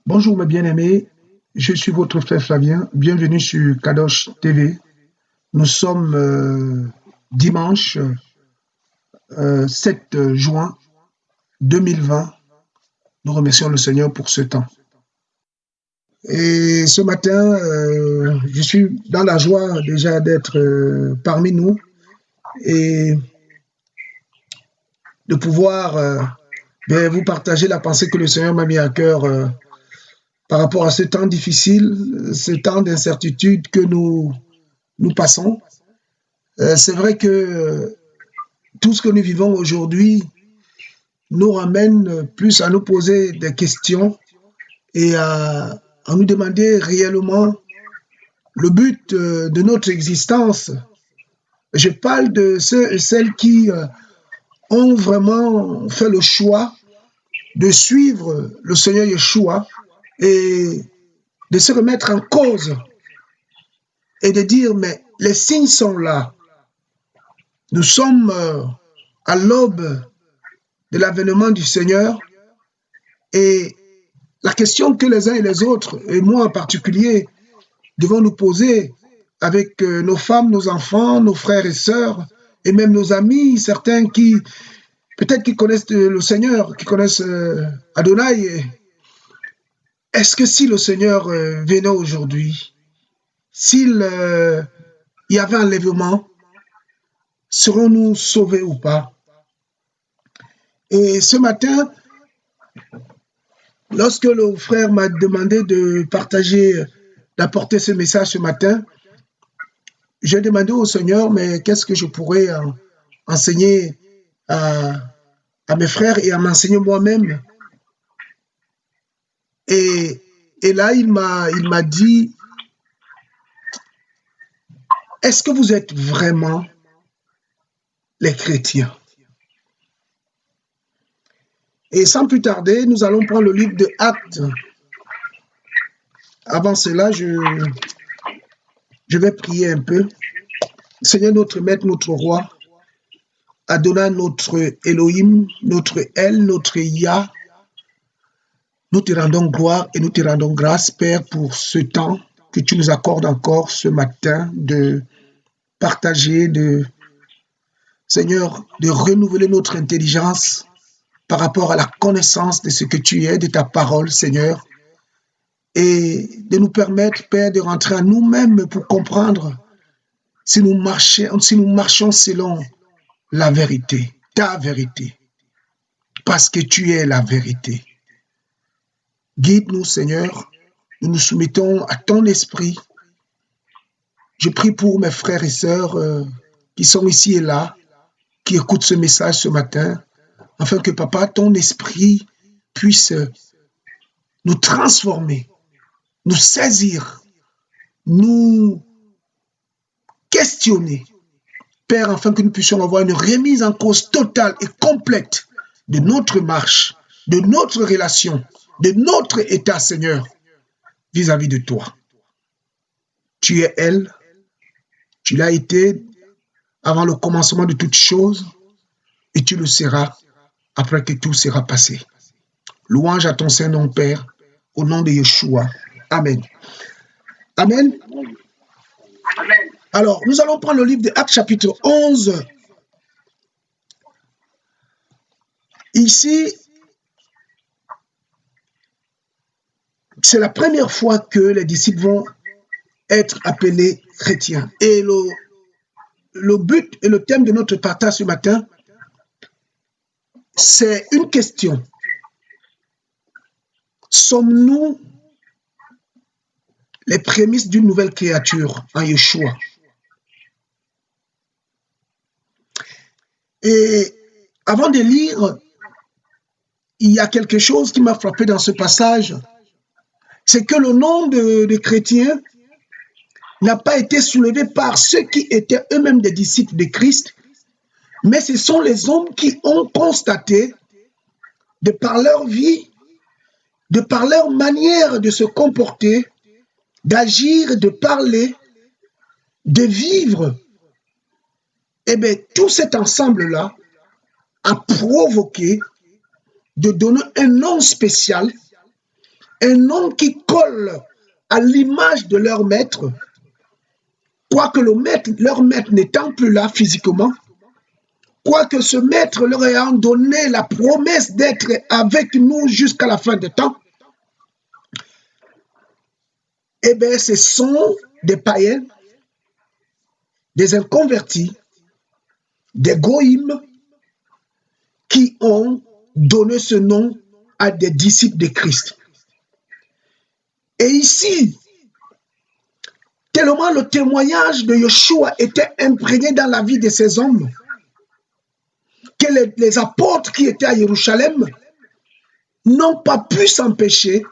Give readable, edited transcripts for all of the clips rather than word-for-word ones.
Bonjour mes bien-aimés, je suis votre frère Flavien, bienvenue sur Kadosh TV. Nous sommes dimanche 7 juin 2020. Nous remercions le Seigneur pour ce temps. Et ce matin, je suis dans la joie déjà d'être parmi nous et de pouvoir vous partager la pensée que le Seigneur m'a mis à cœur par rapport à ce temps difficile, ce temps d'incertitude que nous passons. C'est vrai que tout ce que nous vivons aujourd'hui nous ramène plus à nous poser des questions et à nous demander réellement le but de notre existence. Je parle de ceux et celles qui ont vraiment fait le choix de suivre le Seigneur Yeshua et de se remettre en cause et de dire, mais les signes sont là. Nous sommes à l'aube de l'avènement du Seigneur et la question que les uns et les autres, et moi en particulier, devons nous poser avec nos femmes, nos enfants, nos frères et sœurs, et même nos amis, certains qui, peut-être qui connaissent le Seigneur, qui connaissent Adonai. Est-ce que si le Seigneur venait aujourd'hui, s'il y avait enlèvement, serons-nous sauvés ou pas? Et ce matin, lorsque le frère m'a demandé de partager, d'apporter ce message ce matin, j'ai demandé au Seigneur, mais qu'est-ce que je pourrais enseigner à mes frères et à m'enseigner moi-même? Et là, il m'a dit, est-ce que vous êtes vraiment les chrétiens? Et sans plus tarder, nous allons prendre le livre de Actes. Avant cela, je vais prier un peu. Seigneur, notre Maître, notre Roi, Adonai, notre Elohim, notre El, notre Yah, nous te rendons gloire et nous te rendons grâce, Père, pour ce temps que tu nous accordes encore ce matin de partager, Seigneur, de renouveler notre intelligence par rapport à la connaissance de ce que tu es, de ta parole, Seigneur, et de nous permettre, Père, de rentrer à nous-mêmes pour comprendre si nous marchons selon la vérité, ta vérité, parce que tu es la vérité. Guide-nous, Seigneur, nous nous soumettons à ton esprit. Je prie pour mes frères et sœurs qui sont ici et là, qui écoutent ce message ce matin, afin que, Papa, ton esprit puisse nous transformer, nous saisir, nous questionner, Père, afin que nous puissions avoir une remise en cause totale et complète de notre marche, de notre relation, de notre état, Seigneur, vis-à-vis de toi. Tu es elle, tu l'as été avant le commencement de toutes choses, et tu le seras après que tout sera passé. Louange à ton Saint-Nom, Père, au nom de Yeshua. Amen. Amen. Alors, nous allons prendre le livre de Actes chapitre 11. Ici, c'est la première fois que les disciples vont être appelés chrétiens. Et le but et le thème de notre partage ce matin, c'est une question. Sommes-nous les prémices d'une nouvelle créature en Yeshua? Et avant de lire, il y a quelque chose qui m'a frappé dans ce passage, c'est que le nom de chrétiens n'a pas été soulevé par ceux qui étaient eux-mêmes des disciples de Christ, mais ce sont les hommes qui ont constaté, de par leur vie, de par leur manière de se comporter, d'agir, de parler, de vivre, Eh bien, tout cet ensemble-là a provoqué de donner un nom spécial, un nom qui colle à l'image de leur maître, quoique leur maître n'étant plus là physiquement, quoique ce maître leur ayant donné la promesse d'être avec nous jusqu'à la fin des temps, eh bien, ce sont des païens, des inconvertis, des goïms qui ont donné ce nom à des disciples de Christ. Et ici, tellement le témoignage de Yeshua était imprégné dans la vie de ces hommes, que les apôtres qui étaient à Jérusalem n'ont pas pu s'empêcher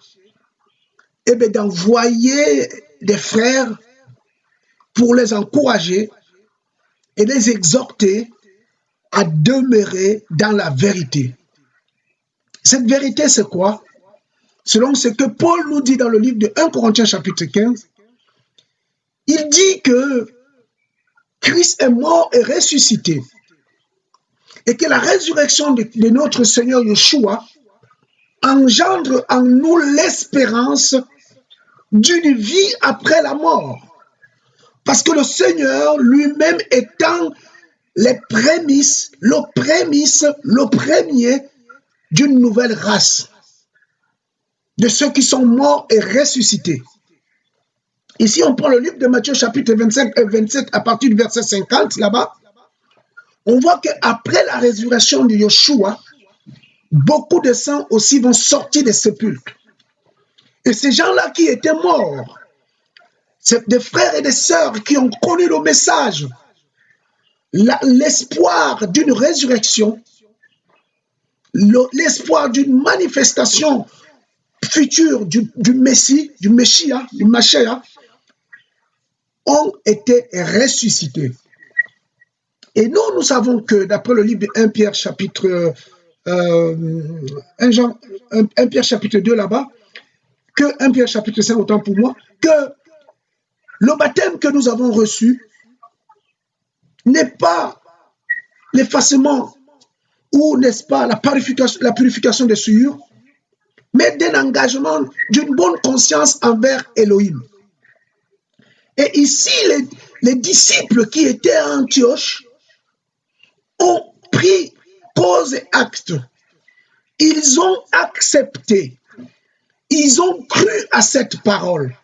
d'envoyer des frères pour les encourager et les exhorter à demeurer dans la vérité. Cette vérité, c'est quoi? Selon ce que Paul nous dit dans le livre de 1 Corinthiens chapitre 15, il dit que Christ est mort et ressuscité et que la résurrection de notre Seigneur Yeshua engendre en nous l'espérance d'une vie après la mort. Parce que le Seigneur lui-même étant les prémices, le premier d'une nouvelle race, de ceux qui sont morts et ressuscités. Ici, on prend le livre de Matthieu chapitre 25 et 27 à partir du verset 50, là-bas. On voit qu'après la résurrection de Yeshua, beaucoup de saints aussi vont sortir des sépulcres. Et ces gens-là qui étaient morts, c'est des frères et des sœurs qui ont connu le message, l'espoir d'une résurrection, l'espoir d'une manifestation future du Messie, du Messia, ont été ressuscités. Et nous savons que d'après le livre de 1 Pierre chapitre 1 Pierre chapitre 2 là-bas, que 1 Pierre chapitre 5 autant pour moi, que le baptême que nous avons reçu n'est pas l'effacement ou n'est-ce pas la purification des souillures, mais d'un engagement, d'une bonne conscience envers Elohim. Et ici, les disciples qui étaient à Antioche ont pris cause et acte. Ils ont accepté. Ils ont cru à cette parole.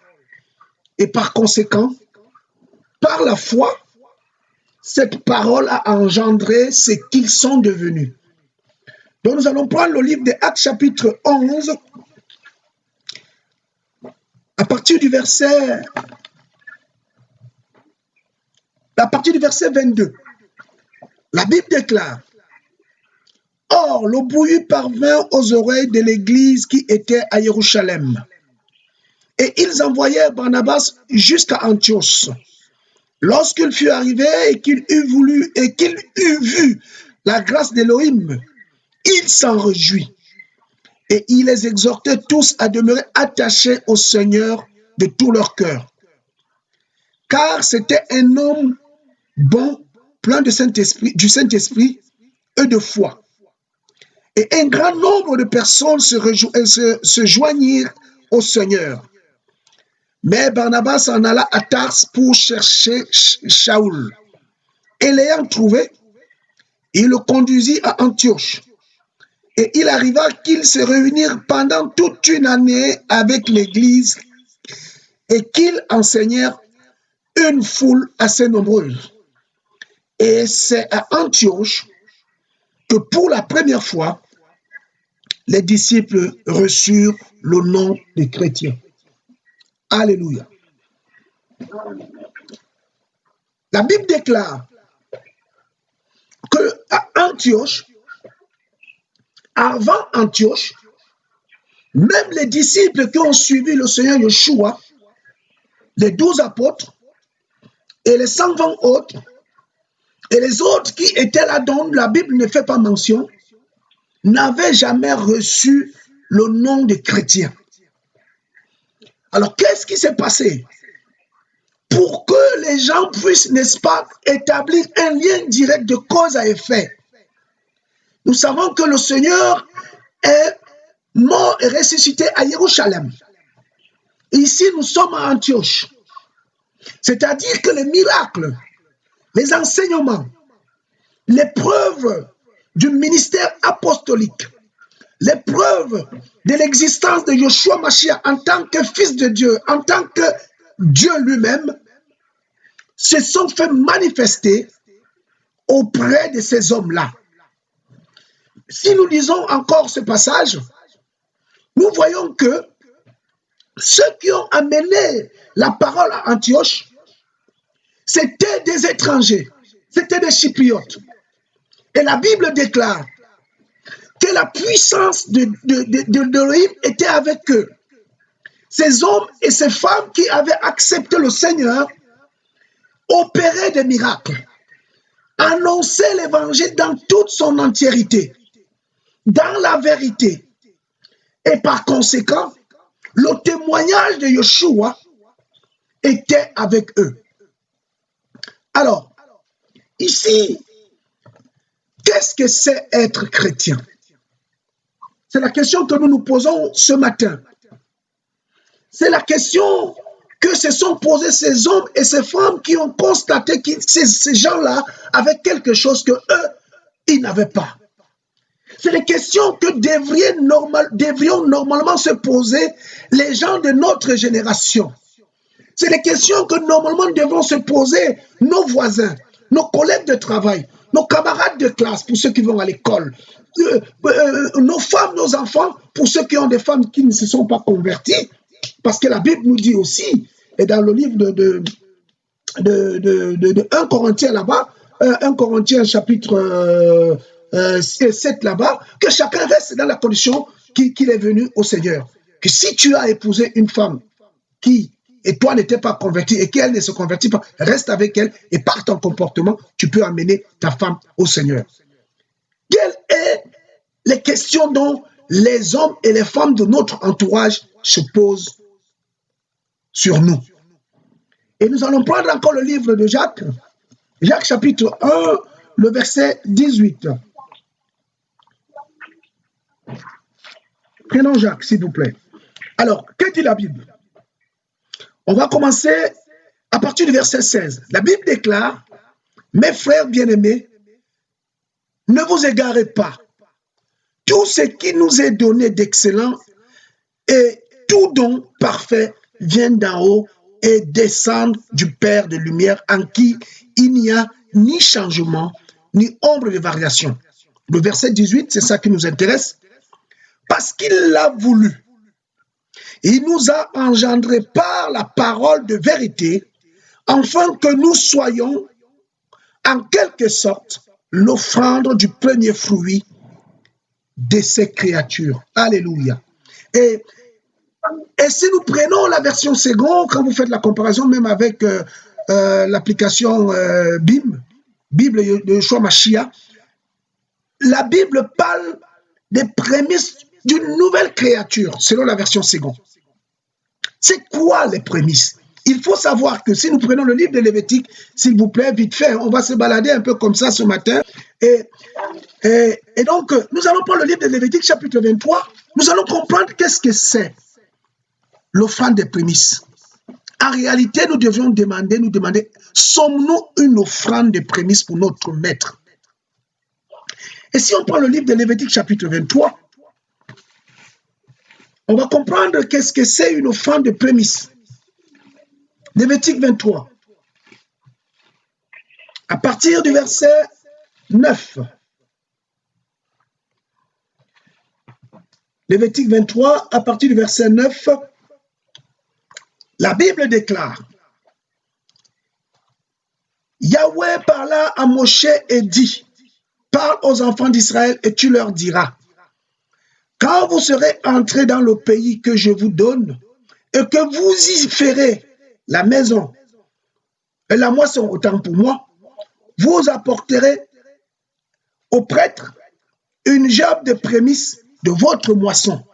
Et par conséquent, par la foi, cette parole a engendré ce qu'ils sont devenus. Donc nous allons prendre le livre de Actes chapitre 11, à partir du verset 22. La Bible déclare: Or, le bruit parvint aux oreilles de l'église qui était à Jérusalem. Et ils envoyèrent Barnabas jusqu'à Antioche. Lorsqu'il fut arrivé et qu'il eut vu la grâce d'Élohim, il s'en réjouit. Et il les exhortait tous à demeurer attachés au Seigneur de tout leur cœur. Car c'était un homme bon, plein du Saint-Esprit et de foi. Et un grand nombre de personnes se joignirent au Seigneur. Mais Barnabas s'en alla à Tars pour chercher Shaoul. Et l'ayant trouvé, il le conduisit à Antioche. Et il arriva qu'ils se réunirent pendant toute une année avec l'Église et qu'ils enseignèrent une foule assez nombreuse. Et c'est à Antioche que pour la première fois, les disciples reçurent le nom de chrétiens. Alléluia. La Bible déclare qu'à Antioche, avant Antioche, même les disciples qui ont suivi le Seigneur Yeshua, les 12 apôtres et les 120 autres, et les autres qui étaient là dont la Bible ne fait pas mention, n'avaient jamais reçu le nom de chrétien. Alors, qu'est-ce qui s'est passé? pour que les gens puissent, n'est-ce pas, établir un lien direct de cause à effet. Nous savons que le Seigneur est mort et ressuscité à Jérusalem. Ici, nous sommes à Antioche. C'est-à-dire que les miracles, les enseignements, les preuves du ministère apostolique, les preuves de l'existence de Yeshua Mashiach en tant que fils de Dieu, en tant que Dieu lui-même, se sont fait manifester auprès de ces hommes-là. Si nous lisons encore ce passage, nous voyons que ceux qui ont amené la parole à Antioche, c'était des étrangers, c'était des Chypriotes. Et la Bible déclare que la puissance d'Élohim était avec eux. Ces hommes et ces femmes qui avaient accepté le Seigneur opéraient des miracles, annonçaient l'évangile dans toute son entièreté, dans la vérité. Et par conséquent, le témoignage de Yeshua était avec eux. Alors, ici, qu'est-ce que c'est être chrétien? C'est la question que nous nous posons ce matin. C'est la question que se sont posés ces hommes et ces femmes qui ont constaté que ces gens-là avaient quelque chose que eux, ils n'avaient pas. C'est les questions que devrions normalement se poser les gens de notre génération. C'est les questions que normalement devront se poser nos voisins, nos collègues de travail, nos camarades de classe pour ceux qui vont à l'école, nos femmes, nos enfants, pour ceux qui ont des femmes qui ne se sont pas converties. Parce que la Bible nous dit aussi, et dans le livre de 1 Corinthiens là-bas, 1 Corinthiens chapitre 7 là-bas, que chacun reste dans la condition qu'il est venu au Seigneur. Que si tu as épousé une femme qui, et toi n'étais pas converti et qu'elle ne se convertit pas, reste avec elle et par ton comportement, tu peux amener ta femme au Seigneur. Quelles sont les questions dont les hommes et les femmes de notre entourage se posent sur nous? Et nous allons prendre encore le livre de Jacques, Jacques chapitre 1, le verset 18. Prenons Jacques, s'il vous plaît. Alors, que dit la Bible? On va commencer à partir du verset 16. La Bible déclare, « Mes frères bien-aimés, ne vous égarez pas. Tout ce qui nous est donné d'excellent et tout don parfait vient d'en haut et descend du Père de lumière en qui il n'y a ni changement, ni ombre de variation. » Le verset 18, c'est ça qui nous intéresse. Parce qu'il l'a voulu. Il nous a engendrés par la parole de vérité, afin que nous soyons, en quelque sorte, l'offrande du premier fruit de ces créatures. Alléluia. Et si nous prenons la version seconde, quand vous faites la comparaison même avec l'application Bible de Yeshua Mashiach, la Bible parle des prémices d'une nouvelle créature, selon la version seconde. C'est quoi les prémices? Il faut savoir que si nous prenons le livre de Lévitique, s'il vous plaît, vite fait, on va se balader un peu comme ça ce matin. Et donc, nous allons prendre le livre de Lévitique, chapitre 23. Nous allons comprendre qu'est-ce que c'est l'offrande des prémices. En réalité, nous devions nous demander, sommes-nous une offrande des prémices pour notre maître? Et si on prend le livre de Lévitique, chapitre 23, on va comprendre qu'est-ce que c'est une offrande de prémices. Lévitique 23. À partir du verset 9. Lévitique 23, à partir du verset 9, la Bible déclare, Yahweh parla à Moshe et dit, parle aux enfants d'Israël et tu leur diras, quand vous serez entrés dans le pays que je vous donne et que vous y ferez la maison et la moisson autant pour moi, vous apporterez au prêtre une gerbe de prémices de votre moisson.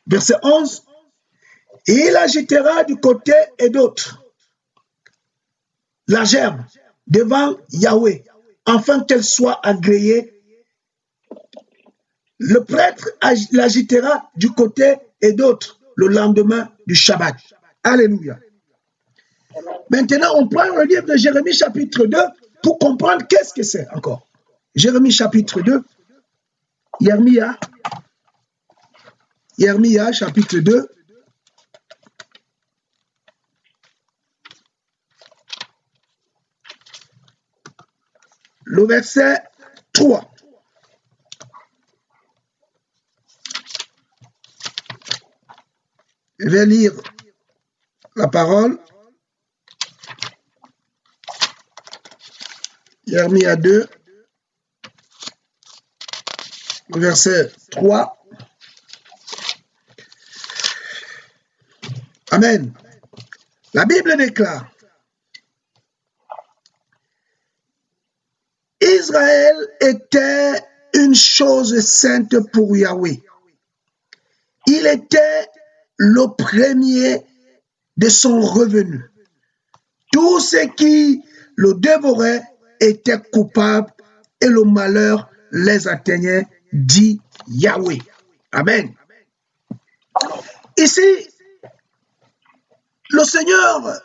Verset 11. Et il agitera du côté et d'autre la gerbe devant Yahweh, afin qu'elle soit agréée. Le prêtre l'agitera du côté et d'autre le lendemain du Shabbat. Alléluia. Maintenant, on prend le livre de Jérémie chapitre 2 pour comprendre qu'est-ce que c'est encore. Jérémie chapitre 2, Yermia chapitre 2, le verset 3. Je vais lire la parole. Yermia 2, verset 3. Amen. La Bible déclare: Israël était une chose sainte pour Yahweh. Il était le premier de son revenu. Tous ceux qui le dévoraient étaient coupables et le malheur les atteignait, dit Yahweh. Amen. Ici, le Seigneur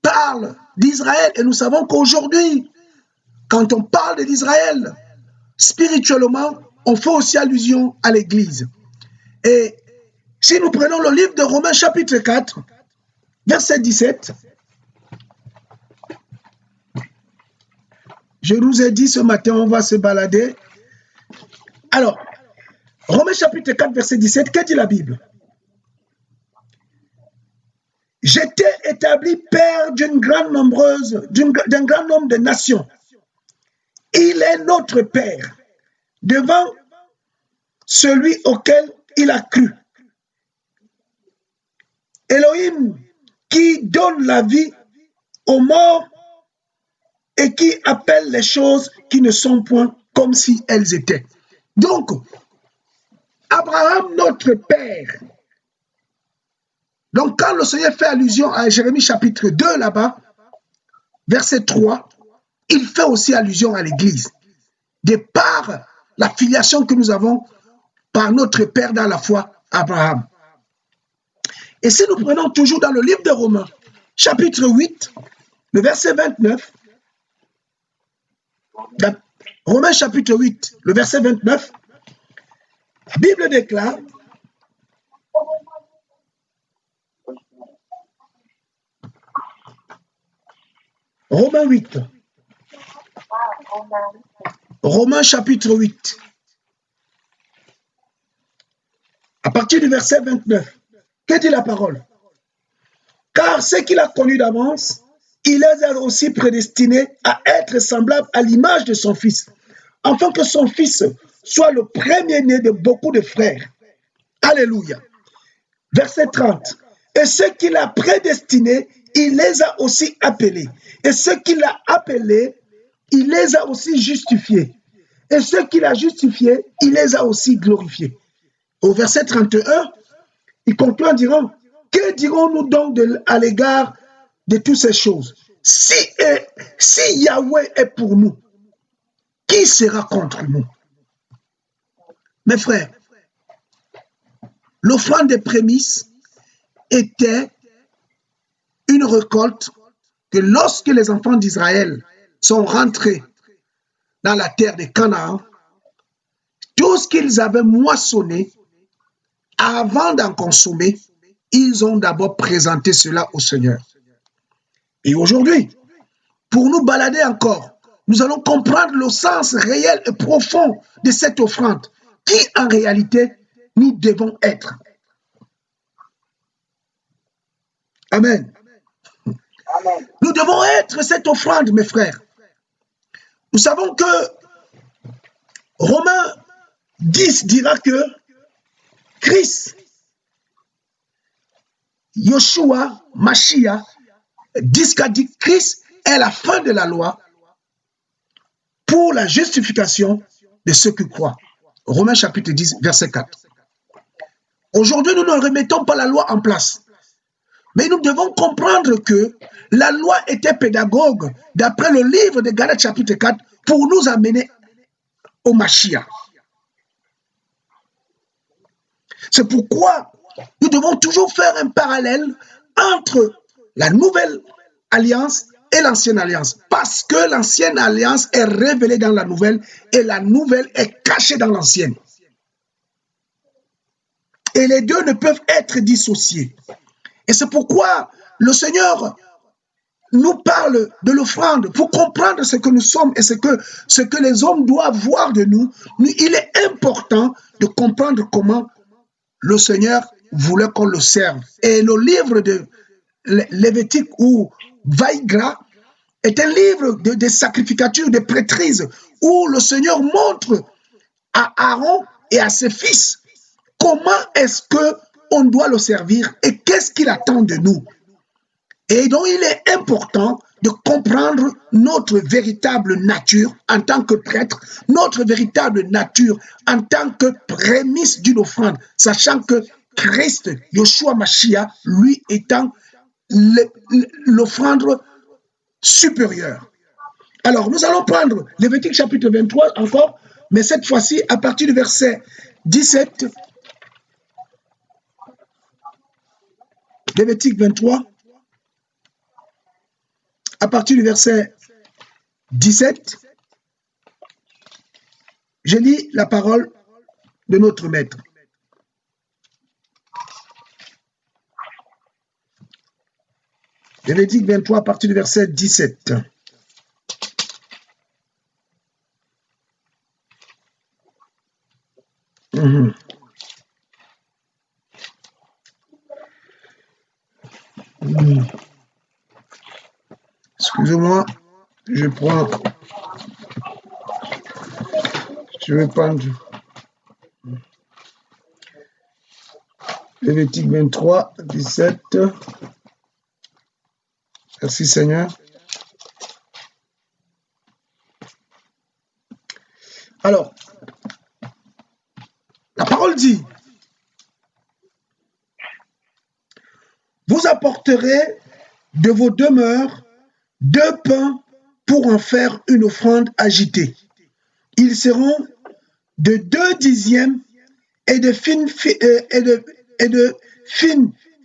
parle d'Israël et nous savons qu'aujourd'hui, quand on parle d'Israël, spirituellement, on fait aussi allusion à l'Église. Et si nous prenons le livre de Romains chapitre 4, verset 17, je nous ai dit ce matin, on va se balader. Alors, Romains chapitre 4, verset 17, que dit la Bible? J'étais établi père d'un grand nombre de nations. Il est notre Père, devant celui auquel il a cru. Elohim, qui donne la vie aux morts et qui appelle les choses qui ne sont point comme si elles étaient. Donc, Abraham, notre Père. Donc, quand le Seigneur fait allusion à Jérémie chapitre 2, là-bas, verset 3, il fait aussi allusion à l'Église. De par la filiation que nous avons par notre Père dans la foi, Abraham. Et si nous prenons toujours dans le livre de Romains, chapitre 8, le verset 29, Romains chapitre 8, le verset 29, la Bible déclare: Romains 8, Romains chapitre 8, à partir du verset 29, que dit la parole? Car ceux qu'il a connus d'avance, il les a aussi prédestinés à être semblables à l'image de son Fils, afin que son Fils soit le premier-né de beaucoup de frères. Alléluia. Verset 30. Et ceux qu'il a prédestinés, il les a aussi appelés. Et ceux qu'il a appelés, il les a aussi justifiés. Et ceux qu'il a justifiés, il les a aussi glorifiés. Au verset 31, il conclut en disant: que dirons-nous donc à l'égard de toutes ces choses? Si Yahweh est pour nous, qui sera contre nous? Mes frères, l'offrande des prémices était une récolte que lorsque les enfants d'Israël sont rentrés dans la terre de Canaan, tout ce qu'ils avaient moissonné, avant d'en consommer, ils ont d'abord présenté cela au Seigneur. Et aujourd'hui, pour nous balader encore, nous allons comprendre le sens réel et profond de cette offrande, qui en réalité nous devons être. Amen. Amen. Nous devons être cette offrande, mes frères. Nous savons que Romains 10 dira que Christ, Yoshua, Mashiach, dit qu'a dit Christ est la fin de la loi pour la justification de ceux qui croient. Romains chapitre 10, verset 4. Aujourd'hui, nous ne remettons pas la loi en place. Mais nous devons comprendre que la loi était pédagogue, d'après le livre de Galates chapitre 4, pour nous amener au Mashiach. C'est pourquoi nous devons toujours faire un parallèle entre la nouvelle alliance et l'ancienne alliance. Parce que l'ancienne alliance est révélée dans la nouvelle et la nouvelle est cachée dans l'ancienne. Et les deux ne peuvent être dissociés. Et c'est pourquoi le Seigneur nous parle de l'offrande pour comprendre ce que nous sommes et ce que les hommes doivent voir de nous. Il est important de comprendre comment le Seigneur voulait qu'on le serve. Et le livre de Lévitique ou Vaïgra est un livre de sacrificatures, de prêtrises, où le Seigneur montre à Aaron et à ses fils comment est-ce qu'on doit le servir et qu'est-ce qu'il attend de nous. Et donc, il est important de comprendre notre véritable nature en tant que prêtre, notre véritable nature en tant que prémisse d'une offrande, sachant que Christ, Yeshua Mashiach, lui étant l'offrande supérieure. Alors, nous allons prendre Lévitique chapitre 23 encore, mais cette fois-ci à partir du verset 17. Lévitique 23, à partir du verset 17, je lis la parole de notre maître. Lévitique 23, à partir du verset 17. Excusez-moi, je vais prendre Lévitique 23, 17. Merci Seigneur. Alors, la parole dit, vous apporterez de vos demeures 2 pains pour en faire une offrande agitée. Ils seront de 2 dixièmes et de fine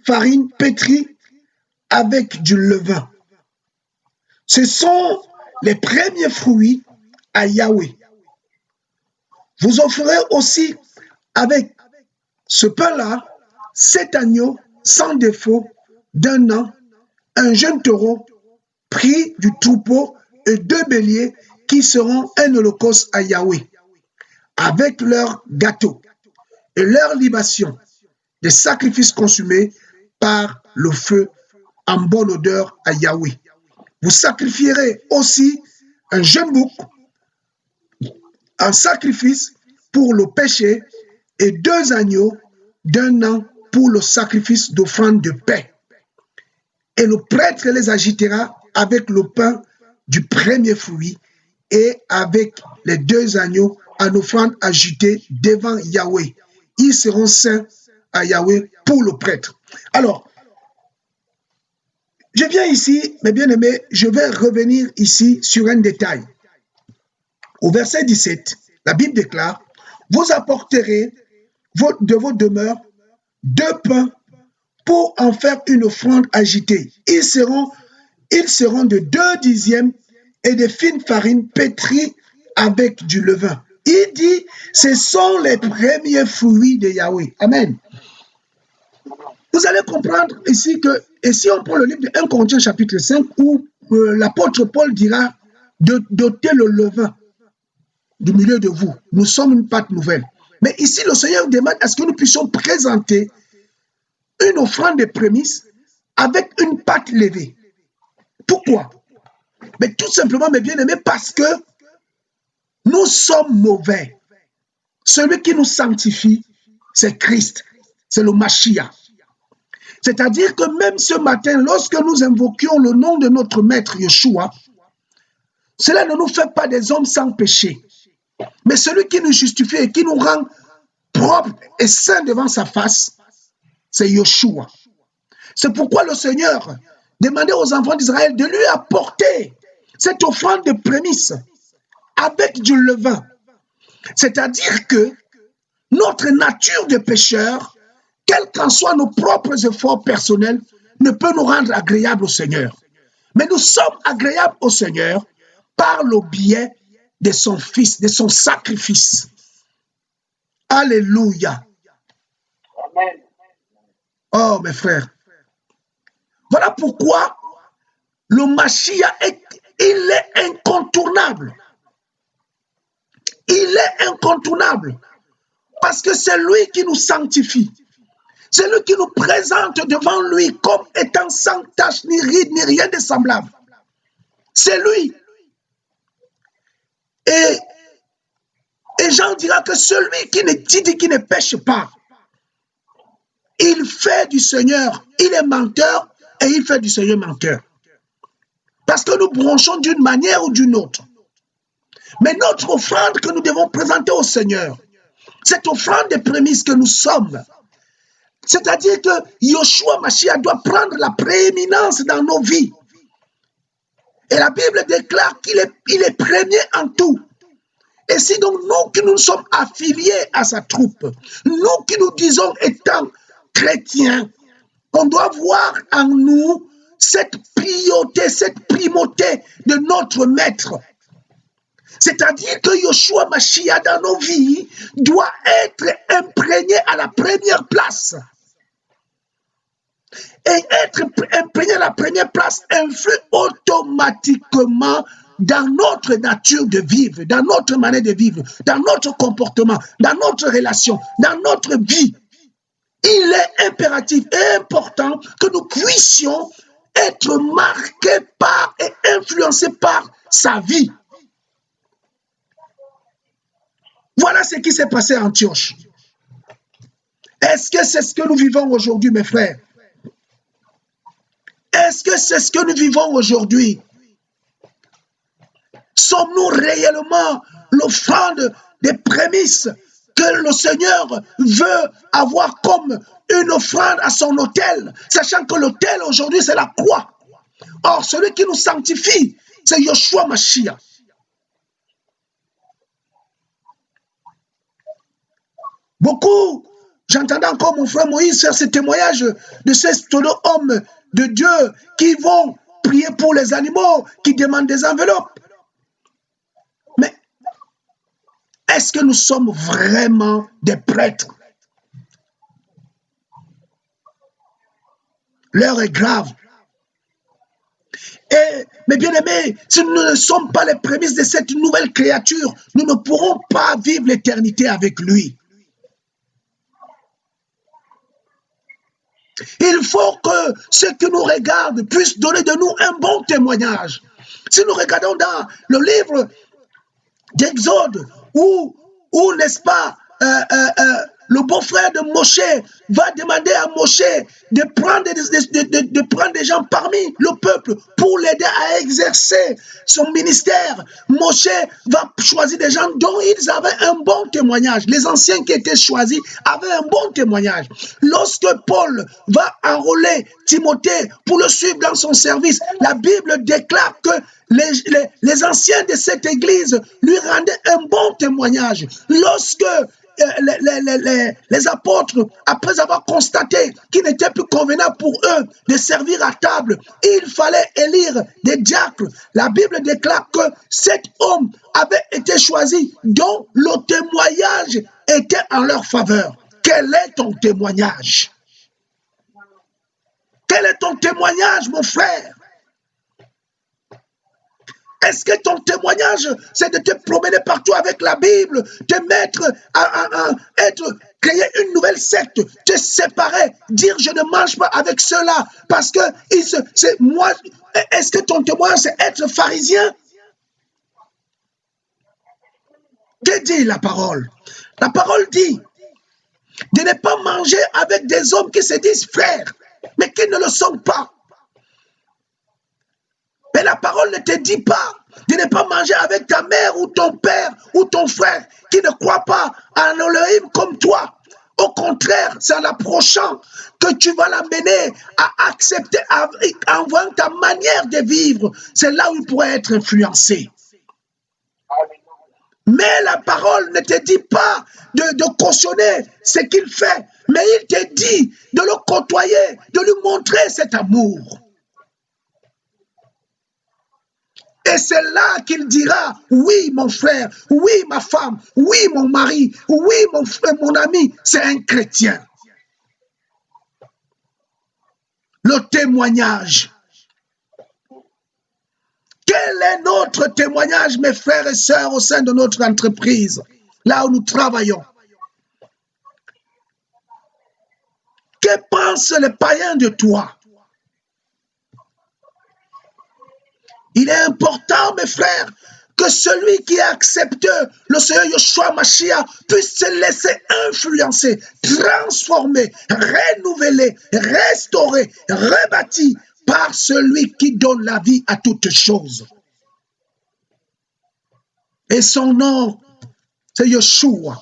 farine pétrie avec du levain. Ce sont les premiers fruits à Yahweh. Vous offrirez aussi avec ce pain-là 7 agneaux sans défaut d'1 an, un jeune taureau pris du troupeau et 2 béliers qui seront un holocauste à Yahweh, avec leurs gâteaux et leurs libations, des sacrifices consumés par le feu en bonne odeur à Yahweh. Vous sacrifierez aussi un jeune bouc en sacrifice pour le péché et 2 agneaux d'1 an pour le sacrifice d'offrande de paix. Et le prêtre les agitera avec le pain du premier fruit et avec les 2 agneaux en offrande agitée devant Yahweh. Ils seront saints à Yahweh pour le prêtre. Alors, je viens ici, mes bien-aimés, je vais revenir ici sur un détail. Au verset 17, la Bible déclare, vous apporterez de vos demeures 2 pains pour en faire une offrande agitée. Ils seront de 2 dixièmes et de fine farine pétrie avec du levain. Il dit, ce sont les premiers fruits de Yahweh. Amen. Vous allez comprendre ici que, et si on prend le livre de 1 Corinthiens chapitre 5, où l'apôtre Paul dira d'ôter le levain du milieu de vous. Nous sommes une pâte nouvelle. Mais ici, le Seigneur demande à ce que nous puissions présenter une offrande de prémices avec une pâte levée. Pourquoi? Mais tout simplement, mes bien-aimés, parce que nous sommes mauvais. Celui qui nous sanctifie, c'est Christ, c'est le Mashiach. C'est-à-dire que même ce matin, lorsque nous invoquions le nom de notre maître Yeshua, cela ne nous fait pas des hommes sans péché. Mais celui qui nous justifie et qui nous rend propres et saints devant sa face, c'est Yoshua. C'est pourquoi le Seigneur demandait aux enfants d'Israël de lui apporter cette offrande de prémices avec du levain. C'est-à-dire que notre nature de pécheur, quels qu'en soient nos propres efforts personnels, ne peut nous rendre agréables au Seigneur. Mais nous sommes agréables au Seigneur par le biais de son Fils, de son sacrifice. Alléluia. Amen. Oh, mes frères. Voilà pourquoi le Mashiach, il est incontournable. Il est incontournable. Parce que c'est lui qui nous sanctifie. C'est lui qui nous présente devant lui comme étant sans tache, ni ride, ni rien de semblable. C'est lui. Et Jean dira que celui qui ne pêche pas, il fait du Seigneur, il est menteur et il fait du Seigneur menteur. Parce que nous bronchons d'une manière ou d'une autre. Mais notre offrande que nous devons présenter au Seigneur, cette offrande de prémices que nous sommes, c'est-à-dire que Yoshua Mashiach doit prendre la prééminence dans nos vies. Et la Bible déclare qu'il est premier en tout. Et si donc nous qui nous sommes affiliés à sa troupe, nous qui nous disons étant chrétiens, on doit voir en nous cette priorité, cette primauté de notre maître. C'est-à-dire que Yoshua Mashiach dans nos vies doit être imprégné à la première place. Et être imprégné à la première place influe automatiquement dans notre nature de vivre, dans notre manière de vivre, dans notre comportement, dans notre relation, dans notre vie. Il est impératif et important que nous puissions être marqués par et influencés par sa vie. Voilà ce qui s'est passé à Antioche. Est-ce que c'est ce que nous vivons aujourd'hui, mes frères? Est-ce que c'est ce que nous vivons aujourd'hui? Sommes-nous réellement l'offrande des prémices que le Seigneur veut avoir comme une offrande à son autel, sachant que l'autel aujourd'hui c'est la croix. Or, celui qui nous sanctifie, c'est Yoshua Mashiach. Beaucoup, j'entendais encore mon frère Moïse faire ce témoignage de ces hommes de Dieu qui vont prier pour les animaux, qui demandent des enveloppes. Mais est-ce que nous sommes vraiment des prêtres? L'heure est grave. Et, mes bien-aimés, si nous ne sommes pas les prémices de cette nouvelle créature, nous ne pourrons pas vivre l'éternité avec lui. Il faut que ceux qui nous regardent puissent donner de nous un bon témoignage. Si nous regardons dans le livre d'Exode, où n'est-ce pas, le beau-frère de Moshe va demander à Moshe de prendre des gens parmi le peuple pour l'aider à exercer son ministère. Moshe va choisir des gens dont ils avaient un bon témoignage. Les anciens qui étaient choisis avaient un bon témoignage. Lorsque Paul va enrôler Timothée pour le suivre dans son service, la Bible déclare que les anciens de cette église lui rendaient un bon témoignage. Lorsque les apôtres, après avoir constaté qu'il n'était plus convenable pour eux de servir à table, il fallait élire des diacres. La Bible déclare que cet homme avait été choisi, dont le témoignage était en leur faveur. Quel est ton témoignage? Quel est ton témoignage, mon frère? Est-ce que ton témoignage, c'est de te promener partout avec la Bible, te mettre créer une nouvelle secte, te séparer, dire je ne mange pas avec ceux-là parce que c'est moi. Est-ce que ton témoignage, c'est être pharisien? Que dit la parole? La parole dit de ne pas manger avec des hommes qui se disent frères, mais qui ne le sont pas. Mais la parole ne te dit pas de ne pas manger avec ta mère ou ton père ou ton frère qui ne croit pas en Elohim comme toi. Au contraire, c'est en l'approchant que tu vas l'amener à accepter, en voyant ta manière de vivre. C'est là où il pourrait être influencé. Mais la parole ne te dit pas de cautionner ce qu'il fait, mais il te dit de le côtoyer, de lui montrer cet amour. Et c'est là qu'il dira, oui mon frère, oui ma femme, oui mon mari, oui mon ami, c'est un chrétien. Le témoignage. Quel est notre témoignage, mes frères et sœurs, au sein de notre entreprise, là où nous travaillons? Que pensent les païens de toi? Il est important, mes frères, que celui qui accepte le Seigneur Yeshua Mashiach puisse se laisser influencer, transformer, renouveler, restaurer, rebâti par celui qui donne la vie à toutes choses. Et son nom, c'est Yeshua.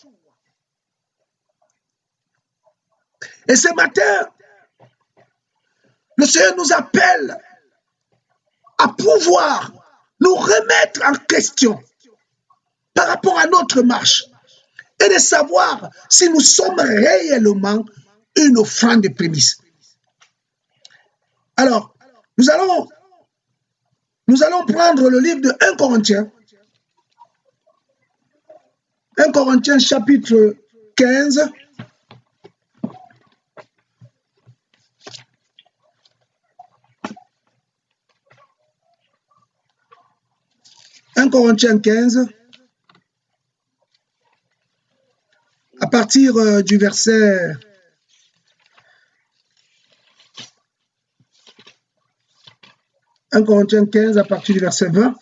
Et ce matin, le Seigneur nous appelle à pouvoir nous remettre en question par rapport à notre marche et de savoir si nous sommes réellement une offrande de prémices. Alors, nous allons prendre le livre de 1 Corinthiens. 1 Corinthiens chapitre 15. 1 Corinthiens 15, à partir du verset 1 Corinthiens 15, à partir du verset 20.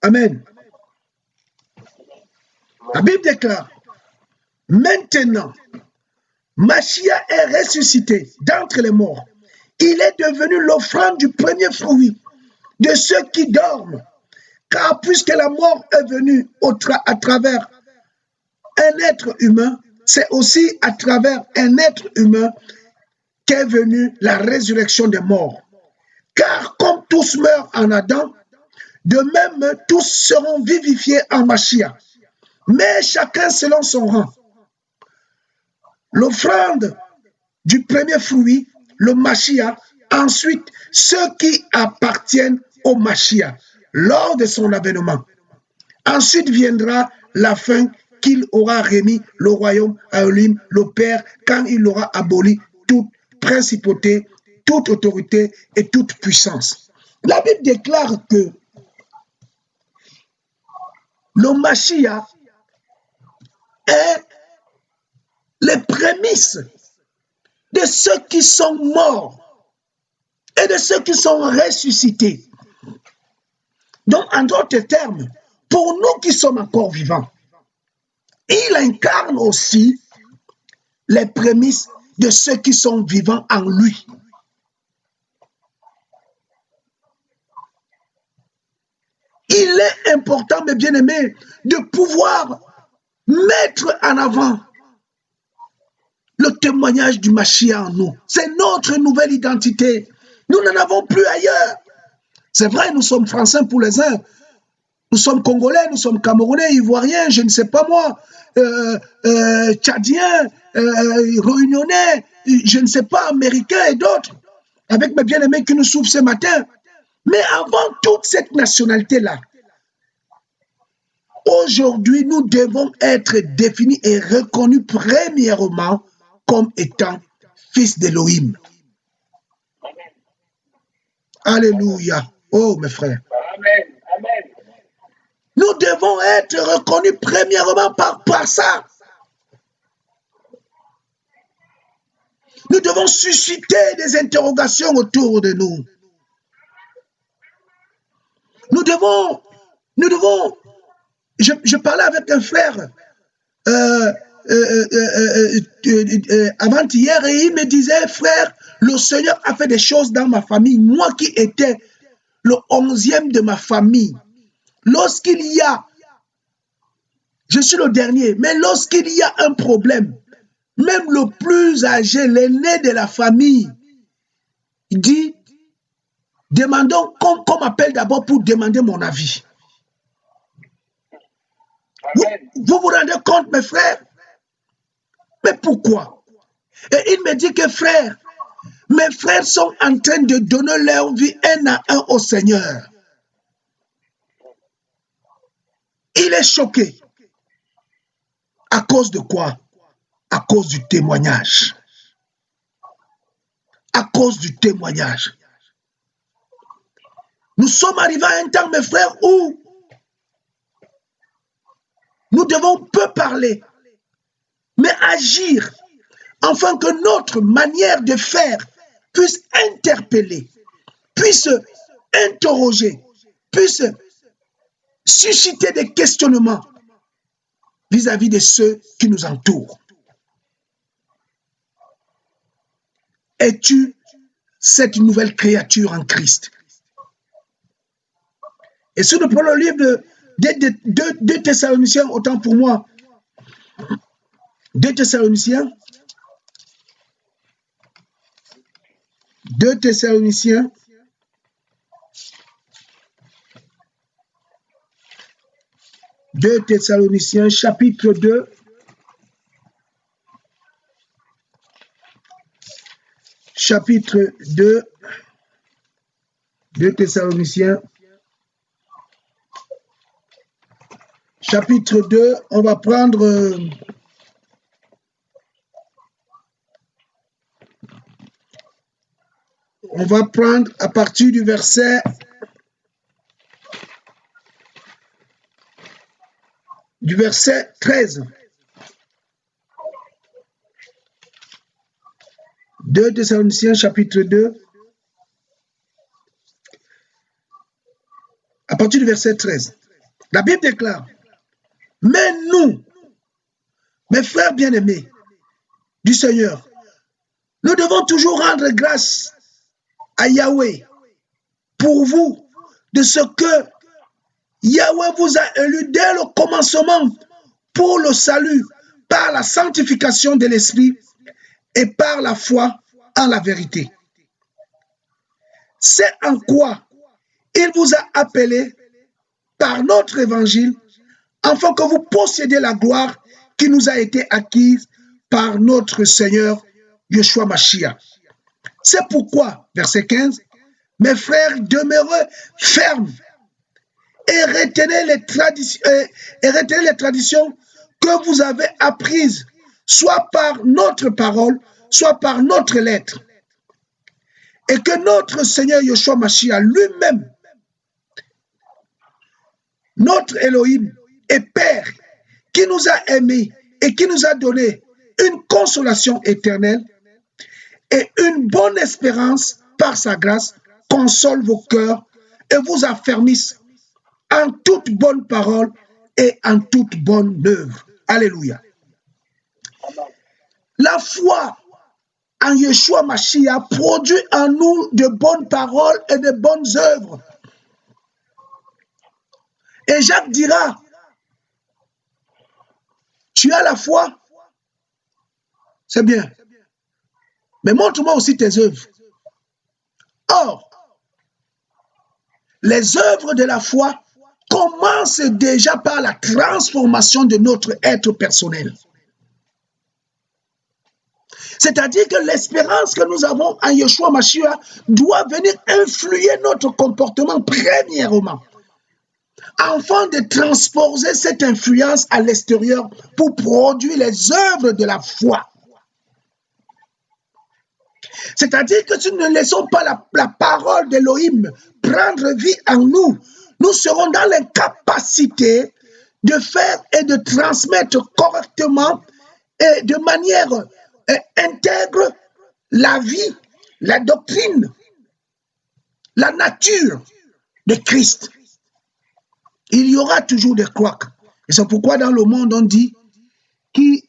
Amen. La Bible déclare, maintenant, Mashiach est ressuscité d'entre les morts. Il est devenu l'offrande du premier fruit de ceux qui dorment. Car puisque la mort est venue à travers un être humain, c'est aussi à travers un être humain qu'est venue la résurrection des morts. Car comme tous meurent en Adam, de même tous seront vivifiés en Mashiach. Mais chacun selon son rang. L'offrande du premier fruit, le Mashiach, ensuite ceux qui appartiennent au Mashiach lors de son avènement. Ensuite viendra la fin qu'il aura remis le royaume à Elohim, le Père, quand il aura aboli toute principauté, toute autorité et toute puissance. La Bible déclare que le Mashiach est les prémices de ceux qui sont morts et de ceux qui sont ressuscités. Donc, en d'autres termes, pour nous qui sommes encore vivants, il incarne aussi les prémices de ceux qui sont vivants en lui. Il est important, mes bien-aimés, de pouvoir mettre en avant le témoignage du Mashiach en nous. C'est notre nouvelle identité. Nous n'en avons plus ailleurs. C'est vrai, nous sommes français pour les uns. Nous sommes congolais, nous sommes camerounais, ivoiriens, je ne sais pas moi, tchadiens, réunionnais, je ne sais pas, américains et d'autres, avec mes bien-aimés qui nous souffrent ce matin. Mais avant toute cette nationalité-là, aujourd'hui, nous devons être définis et reconnus premièrement comme étant fils d'Élohim. Alléluia. Oh, mes frères. Amen. Amen. Nous devons être reconnus premièrement par ça. Nous devons susciter des interrogations autour de nous. Nous devons, je parlais avec un frère avant-hier et il me disait, frère, le Seigneur a fait des choses dans ma famille. Moi qui étais le 11e de ma famille, lorsqu'il y a je suis le dernier. Mais lorsqu'il y a un problème, même le plus âgé, l'aîné de la famille, dit, demandons qu'on m'appelle d'abord pour demander mon avis. Vous vous rendez compte, mes frères? Mais pourquoi? Et il me dit que frère, mes frères sont en train de donner leur vie un à un au Seigneur. Il est choqué. À cause de quoi? À cause du témoignage. À cause du témoignage. Nous sommes arrivés à un temps, mes frères, où nous devons peu parler, mais agir, afin que notre manière de faire puisse interpeller, puisse interroger, puisse susciter des questionnements vis-à-vis de ceux qui nous entourent. Es-tu cette nouvelle créature en Christ? Et si nous prenons le livre de 2 Thessaloniciens, autant pour moi, 2 Thessaloniciens, 2 Thessaloniciens, chapitre 2, chapitre 2, 2 Thessaloniciens, chapitre 2, on va prendre à partir du verset 13. 2 Thessaloniciens, chapitre 2, à partir du verset 13. La Bible déclare, mais nous, mes frères bien-aimés du Seigneur, nous devons toujours rendre grâce à Yahweh pour vous de ce que Yahweh vous a élu dès le commencement pour le salut par la sanctification de l'Esprit et par la foi en la vérité. C'est en quoi il vous a appelé par notre évangile afin que vous possédiez la gloire qui nous a été acquise par notre Seigneur Yeshua Mashiach. C'est pourquoi, verset 15, mes frères, demeurez fermes et retenez les traditions que vous avez apprises, soit par notre parole, soit par notre lettre. Et que notre Seigneur Yeshua Mashiach lui-même, notre Elohim et Père, qui nous a aimés et qui nous a donné une consolation éternelle et une bonne espérance par sa grâce, console vos cœurs et vous affermisse en toute bonne parole et en toute bonne œuvre. Alléluia. La foi en Yeshua Mashiach produit en nous de bonnes paroles et de bonnes œuvres. Et Jacques dira, tu as la foi, c'est bien, mais montre-moi aussi tes œuvres. Or, les œuvres de la foi commencent déjà par la transformation de notre être personnel. C'est-à-dire que l'espérance que nous avons en Yeshua Mashiach doit venir influer notre comportement premièrement, afin de transposer cette influence à l'extérieur pour produire les œuvres de la foi. C'est-à-dire que si nous ne laissons pas la parole d'Elohim prendre vie en nous, nous serons dans l'incapacité de faire et de transmettre correctement et de manière intègre la vie, la doctrine, la nature de Christ. Il y aura toujours des couacs. Et c'est pourquoi dans le monde on dit qui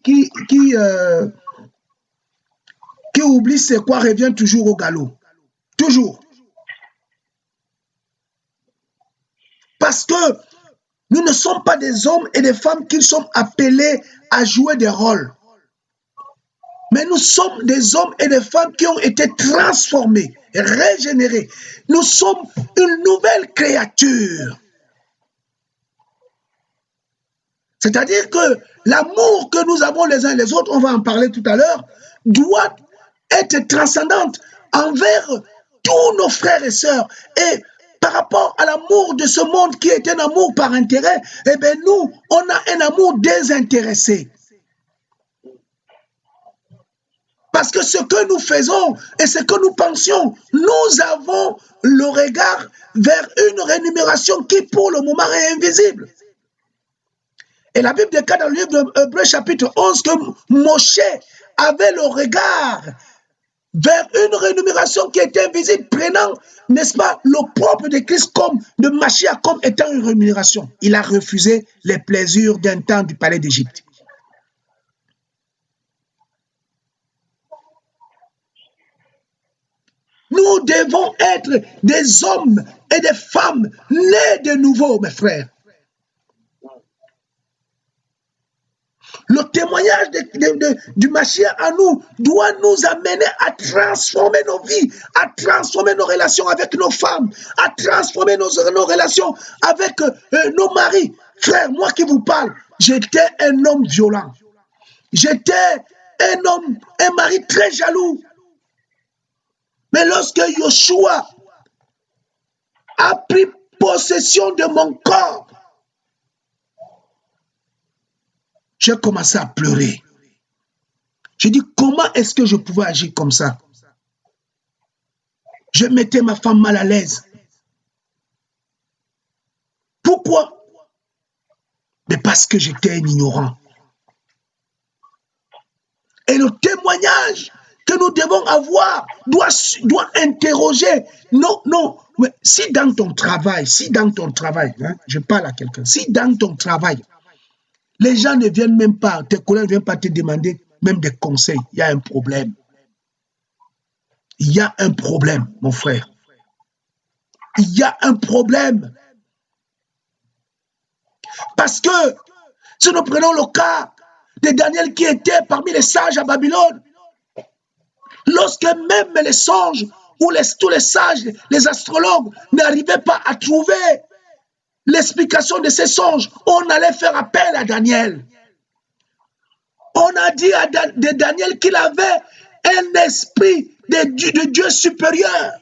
oublie c'est quoi revient toujours au galop. Toujours. Parce que Nous ne sommes pas des hommes et des femmes qui sont appelés à jouer des rôles. Mais nous sommes des hommes et des femmes qui ont été transformés, régénérés. Nous sommes une nouvelle créature. C'est-à-dire que l'amour que nous avons les uns les autres, on va en parler tout à l'heure, doit être transcendante envers tous nos frères et sœurs. Et par rapport à l'amour de ce monde qui est un amour par intérêt, eh bien nous, on a un amour désintéressé. Parce que ce que nous faisons et ce que nous pensions, nous avons le regard vers une rémunération qui pour le moment est invisible. Et la Bible déclare dans le livre d'Hébreux chapitre 11 que Moshe avait le regard vers une rémunération qui était invisible, prenant, n'est-ce pas, le propre de Christ comme de Mashiach comme étant une rémunération. Il a refusé les plaisirs d'un temps du palais d'Égypte. Nous devons être des hommes et des femmes nés de nouveau, mes frères. Le témoignage du Mashiach en nous doit nous amener à transformer nos vies, à transformer nos relations avec nos femmes, à transformer nos relations avec nos maris. Frère, moi qui vous parle, j'étais un homme violent. J'étais un mari très jaloux. Mais lorsque Yoshua a pris possession de mon corps, j'ai commencé à pleurer. J'ai dit, comment est-ce que je pouvais agir comme ça? Je mettais ma femme mal à l'aise. Pourquoi? Mais parce que j'étais un ignorant. Et le témoignage que nous devons avoir doit interroger. Non, mais si dans ton travail, hein, je parle à quelqu'un, si dans ton travail, les gens ne viennent même pas, tes collègues ne viennent pas te demander même des conseils, il y a un problème. Il y a un problème, mon frère. Il y a un problème. Parce que si nous prenons le cas de Daniel qui était parmi les sages à Babylone, lorsque même les songes ou tous les sages, les astrologues n'arrivaient pas à trouver l'explication de ces songes, on allait faire appel à Daniel. On a dit de Daniel qu'il avait un esprit de Dieu supérieur.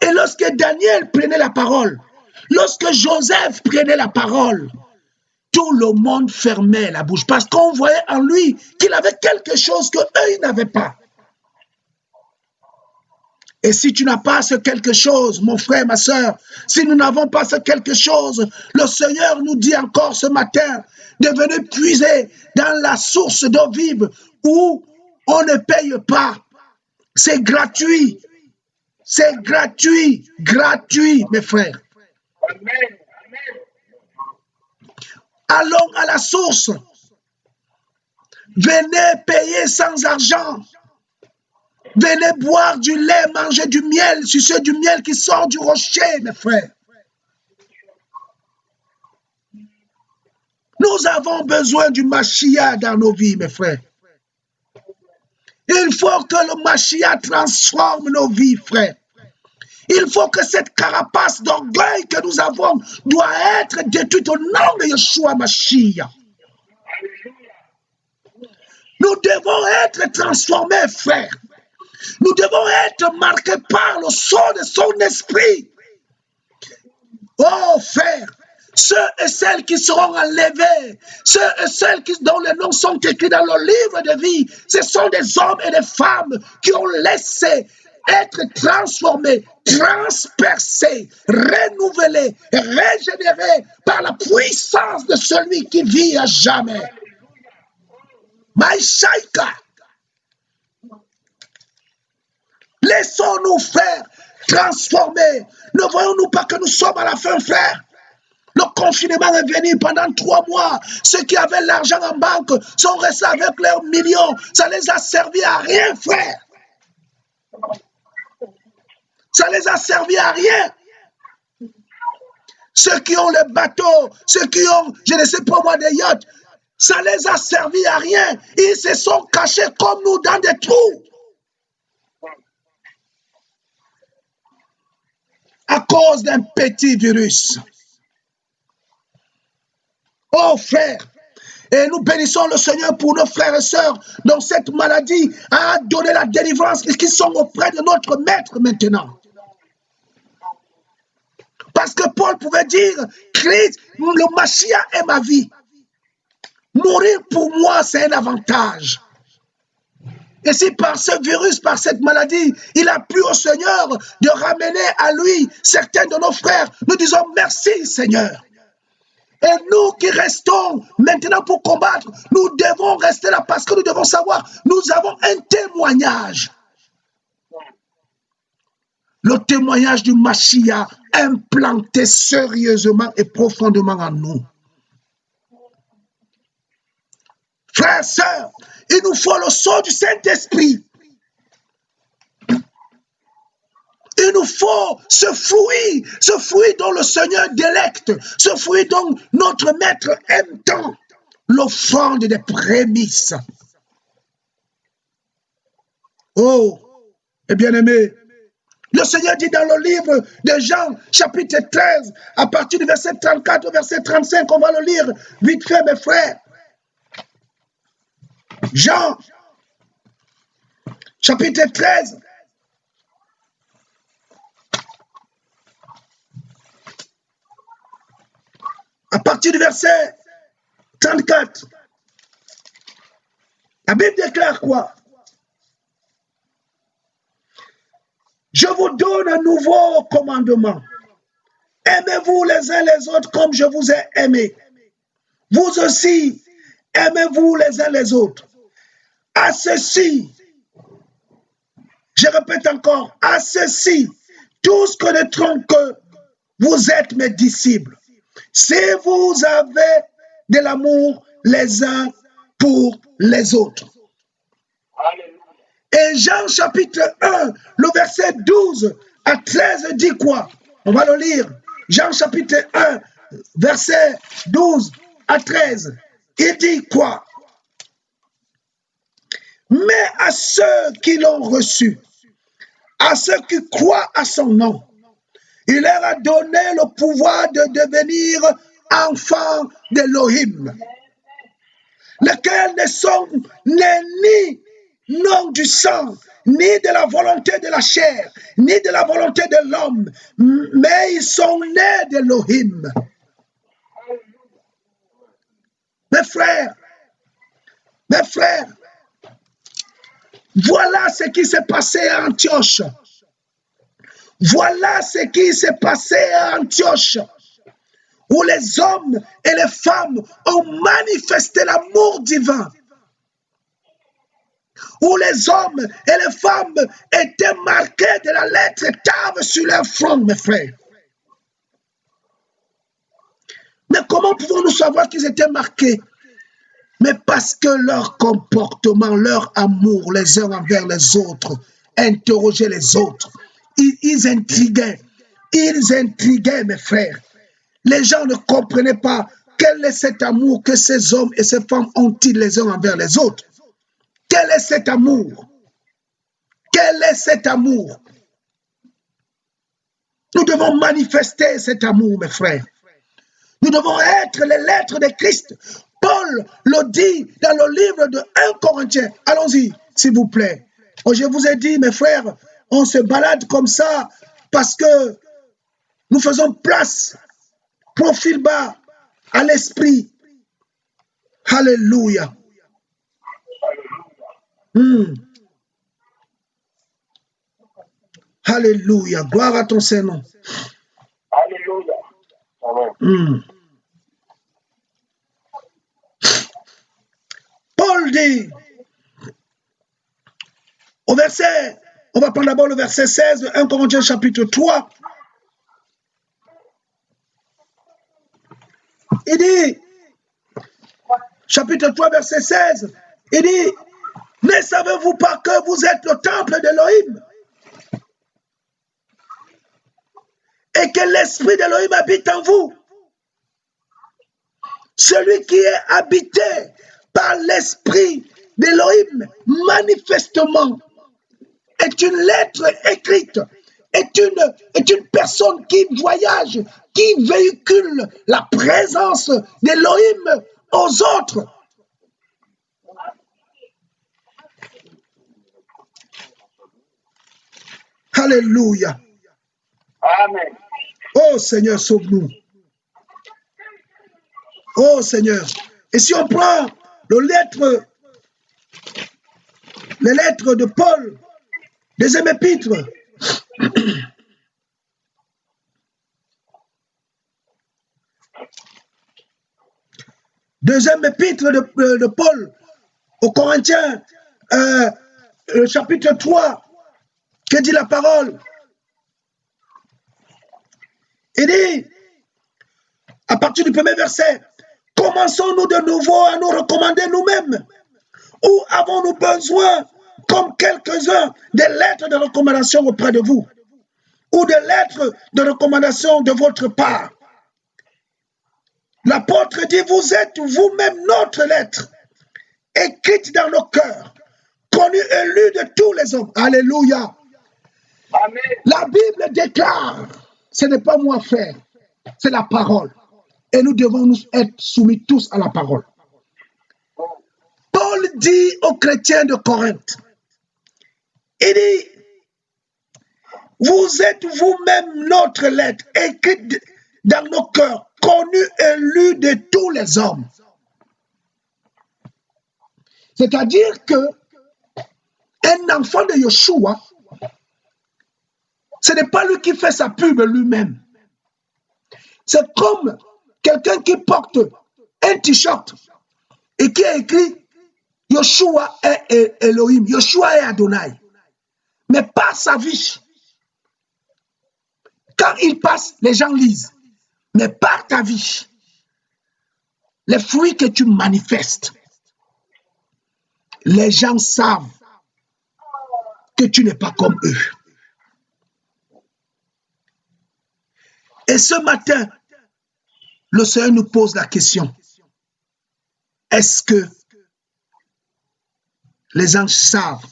Et lorsque Daniel prenait la parole, lorsque Joseph prenait la parole, tout le monde fermait la bouche parce qu'on voyait en lui qu'il avait quelque chose qu'eux, ils n'avaient pas. Et si tu n'as pas ce quelque chose, mon frère, ma soeur, si nous n'avons pas ce quelque chose, le Seigneur nous dit encore ce matin de venir puiser dans la source d'eau vive où on ne paye pas. C'est gratuit. C'est gratuit. Gratuit, mes frères. Amen. Allons à la source. Venez payer sans argent. Venez boire du lait, manger du miel, sucer du miel qui sort du rocher, mes frères. Nous avons besoin du Mashiach dans nos vies, mes frères. Il faut que le Mashiach transforme nos vies, frères. Il faut que cette carapace d'orgueil que nous avons doit être détruite au nom de Yeshua Mashiach. Nous devons être transformés, frères. Nous devons être marqués par le son de son esprit. Oh, frère, ceux et celles qui seront enlevés, ceux et celles dont les noms sont écrits dans le livre de vie, ce sont des hommes et des femmes qui ont laissé être transformés, transpercés, renouvelés, régénérés par la puissance de celui qui vit à jamais. Maïchaïka. Laissons-nous, frères, transformer. Ne voyons-nous pas que nous sommes à la fin, frère? Le confinement est venu pendant 3 mois. Ceux qui avaient l'argent en banque sont restés avec leurs millions. Ça les a servi à rien, frère. Ça les a servi à rien. ceux qui ont les bateaux, ceux qui ont, je ne sais pas moi, des yachts, ça les a servi à rien. Ils se sont cachés comme nous dans des trous. À cause d'un petit virus. Oh frère, et nous bénissons le Seigneur pour nos frères et sœurs dont cette maladie a donné la délivrance et qui sont auprès de notre Maître maintenant. Parce que Paul pouvait dire, Christ, le Mashiach est ma vie. Mourir pour moi, c'est un avantage. Et si par ce virus, par cette maladie, il a plu au Seigneur de ramener à lui certains de nos frères, nous disons merci Seigneur. Et nous qui restons maintenant pour combattre, nous devons rester là parce que nous devons savoir, nous avons un témoignage. Le témoignage du Mashiach implanté sérieusement et profondément en nous. Frères, sœurs, il nous faut le sceau du Saint-Esprit. Il nous faut ce fruit dont le Seigneur délecte, ce fruit dont notre Maître aime tant, l'offrande des prémices. Oh, et bien-aimé, le Seigneur dit dans le livre de Jean, chapitre 13, à partir du verset 34 au verset 35, on va le lire vite fait, mes frères. Jean, chapitre 13, à partir du verset 34, la Bible déclare quoi? Je vous donne un nouveau commandement. Aimez-vous les uns les autres comme je vous ai aimé. Vous aussi, aimez-vous les uns les autres. À ceci, je répète encore, à ceci, tous connaîtront que vous êtes mes disciples. Si vous avez de l'amour les uns pour les autres. Et Jean chapitre 1, le verset 12 à 13 dit quoi? On va le lire. Jean chapitre 1, verset 12 à 13. Il dit quoi? Mais à ceux qui l'ont reçu, à ceux qui croient à son nom, il leur a donné le pouvoir de devenir enfants d'Élohim, lesquels ne sont ni non du sang, ni de la volonté de la chair, ni de la volonté de l'homme, mais ils sont nés d'Élohim. Mes frères, voilà ce qui s'est passé à Antioche. Voilà ce qui s'est passé à Antioche, où les hommes et les femmes ont manifesté l'amour divin, où les hommes et les femmes étaient marqués de la lettre Tav sur leur front, mes frères. Mais comment pouvons-nous savoir qu'ils étaient marqués? Mais parce que leur comportement, leur amour les uns envers les autres, interrogeaient les autres. Ils intriguaient, mes frères. Les gens ne comprenaient pas quel est cet amour que ces hommes et ces femmes ont-ils les uns envers les autres. Quel est cet amour? Quel est cet amour? Nous devons manifester cet amour, mes frères. Nous devons être les lettres de Christ. Paul le dit dans le livre de 1 Corinthiens. Allons-y, s'il vous plaît. Oh, je vous ai dit, mes frères, on se balade comme ça parce que nous faisons place, profil bas, à l'esprit. Alléluia. Alléluia. Gloire à ton Saint-Nom. Alléluia. Amen. Paul dit, au verset, on va prendre d'abord le verset 16 de 1 Corinthiens chapitre 3. Il dit, chapitre 3, verset 16, il dit, ne savez-vous pas que vous êtes le temple d'Élohim et que l'esprit d'Élohim habite en vous. Celui qui est habité par l'esprit d'Élohim, manifestement, est une lettre écrite, est une personne qui voyage, qui véhicule la présence d'Élohim aux autres. Alléluia. Amen. Oh Seigneur, sauve-nous. Oh Seigneur. Et si on prend les lettres de Paul, deuxième épître, deuxième épître de Paul aux Corinthiens, le chapitre 3, que dit la parole? Il dit, à partir du premier verset, commençons-nous de nouveau à nous recommander nous-mêmes, ou avons-nous besoin, comme quelques-uns, des lettres de recommandation auprès de vous, ou des lettres de recommandation de votre part? L'apôtre dit, vous êtes vous-même notre lettre, écrite dans nos cœurs, connue et lue de tous les hommes. Alléluia. Amen. La Bible déclare, ce n'est pas moi faire, c'est la parole. Et nous devons nous être soumis tous à la parole. Paul dit aux chrétiens de Corinthe, il dit, vous êtes vous-même notre lettre, écrite dans nos cœurs, connue et lue de tous les hommes. C'est-à-dire que un enfant de Yeshua, ce n'est pas lui qui fait sa pub lui-même. C'est comme quelqu'un qui porte un t-shirt et qui a écrit Yeshua est Elohim, Yeshua est Adonai. Mais par sa vie, quand il passe, les gens lisent. Mais par ta vie, les fruits que tu manifestes, les gens savent que tu n'es pas comme eux. Et ce matin, le Seigneur nous pose la question, est-ce que les anges savent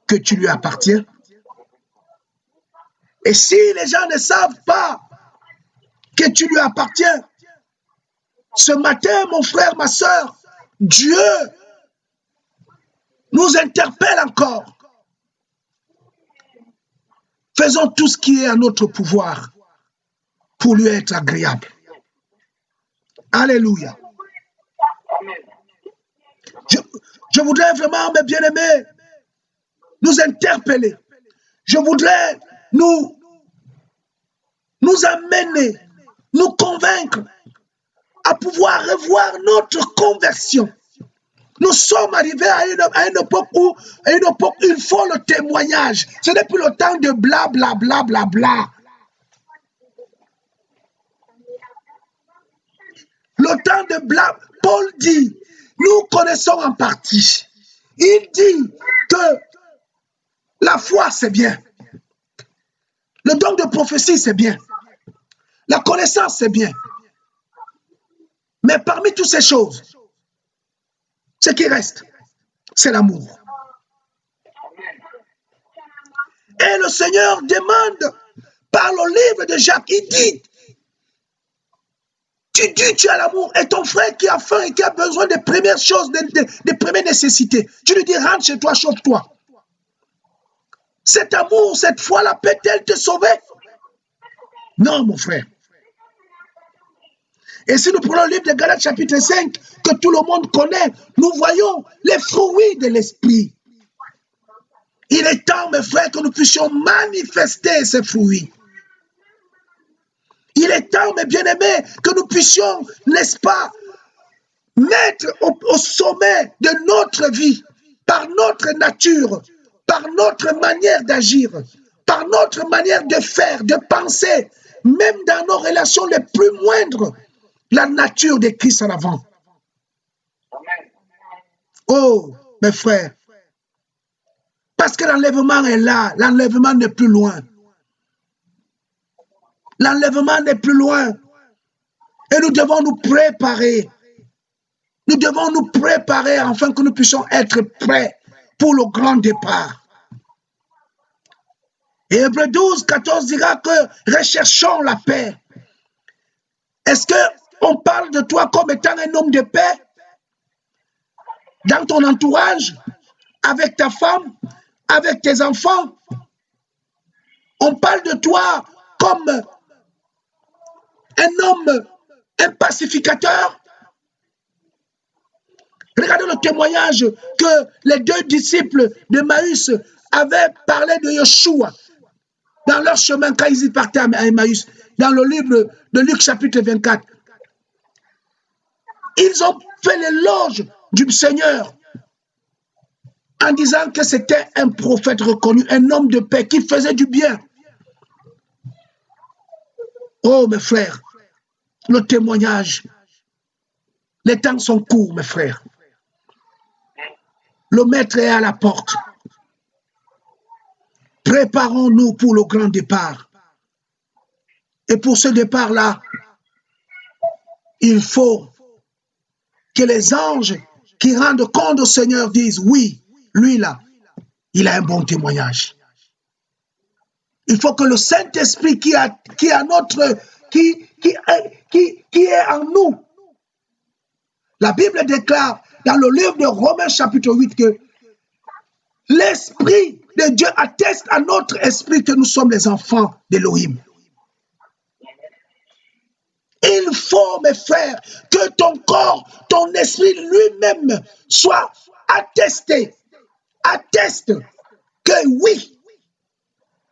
que tu lui appartiens? Et si les gens ne savent pas que tu lui appartiens, ce matin, mon frère, ma soeur, Dieu nous interpelle encore. Faisons tout ce qui est à notre pouvoir pour lui être agréable. Alléluia. Je voudrais vraiment, mes bien-aimés, nous interpeller. Je voudrais nous amener, nous convaincre à pouvoir revoir notre conversion. Nous sommes arrivés à une époque où il faut le témoignage. Ce n'est plus le temps de bla bla bla bla bla. Le temps de bla. Paul dit, nous connaissons en partie. Il dit que la foi, c'est bien. Le don de prophétie, c'est bien. La connaissance, c'est bien. Mais parmi toutes ces choses, ce qui reste, c'est l'amour. Et le Seigneur demande par le livre de Jacques, il dit, tu as l'amour et ton frère qui a faim et qui a besoin des premières choses, des premières nécessités. Tu lui dis, rentre chez toi, chauffe-toi. Cet amour, cette foi-là, peut-elle te sauver? Non, mon frère. Et si nous prenons le livre de Galates chapitre 5, que tout le monde connaît, nous voyons les fruits de l'esprit. Il est temps, mes frères, que nous puissions manifester ces fruits. Il est temps, mes bien-aimés, que nous puissions, n'est-ce pas, mettre au sommet de notre vie, par notre nature, par notre manière d'agir, par notre manière de faire, de penser, même dans nos relations les plus moindres, la nature de Christ en avant. Oh, mes frères, parce que l'enlèvement est là, l'enlèvement n'est plus loin. L'enlèvement n'est plus loin. Et nous devons nous préparer. Nous devons nous préparer afin que nous puissions être prêts pour le grand départ. Et Hébreux 12, 14 dira que recherchons la paix. Est-ce qu'on parle de toi comme étant un homme de paix dans ton entourage, avec ta femme, avec tes enfants? On parle de toi comme un homme, un pacificateur. Regardez le témoignage que les deux disciples d'Emmaüs avaient parlé de Yeshua dans leur chemin quand ils y partaient à Emmaüs, dans le livre de Luc chapitre 24. Ils ont fait l'éloge du Seigneur en disant que c'était un prophète reconnu, un homme de paix qui faisait du bien. Oh mes frères, le témoignage, les temps sont courts mes frères. Le maître est à la porte. Préparons-nous pour le grand départ. Et pour ce départ-là, il faut que les anges qui rendent compte au Seigneur disent, oui, lui là, il a un bon témoignage. Il faut que le Saint-Esprit qui est en nous. La Bible déclare dans le livre de Romains chapitre 8 que l'Esprit de Dieu atteste à notre esprit que nous sommes les enfants d'Élohim. Il faut, mes frères, que ton corps, ton esprit lui-même soit attesté. Atteste que oui,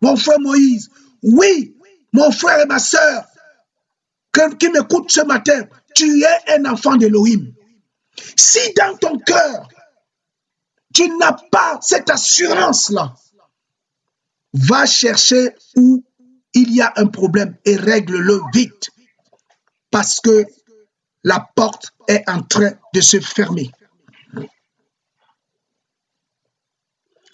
mon frère Moïse, oui, mon frère et ma soeur, qui m'écoutent ce matin, tu es un enfant d'Élohim. Si dans ton cœur, tu n'as pas cette assurance-là, va chercher où il y a un problème et règle-le vite. Parce que la porte est en train de se fermer.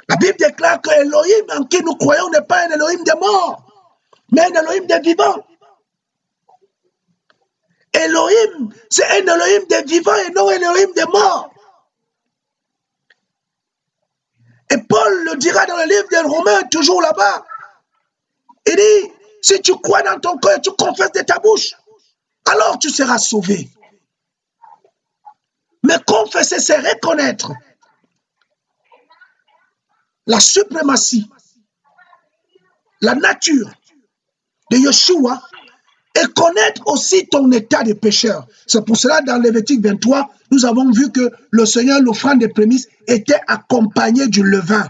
La Bible déclare que Elohim en qui nous croyons n'est pas un Elohim des morts, mais un Elohim des vivants. Elohim, c'est un Elohim des vivants et non un Elohim des morts. Et Paul le dira dans le livre des Romains, toujours là-bas. Il dit, si tu crois dans ton cœur et tu confesses de ta bouche, alors tu seras sauvé. Mais confesser, c'est reconnaître la suprématie, la nature de Yeshua et connaître aussi ton état de pécheur. C'est pour cela, dans Lévitique 23, nous avons vu que le Seigneur, l'offrande des prémices, était accompagné du levain.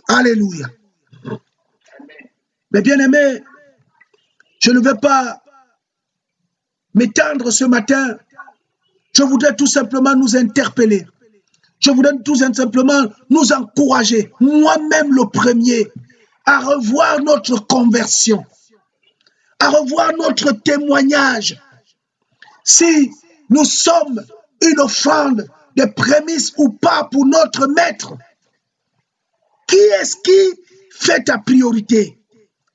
Alléluia. Mais bien aimé, je ne veux pas m'étendre ce matin. Je voudrais tout simplement nous interpeller. Je voudrais tout simplement nous encourager, moi-même le premier, à revoir notre conversion, à revoir notre témoignage. Si nous sommes une offrande de prémices ou pas pour notre maître, qui est-ce qui fait ta priorité?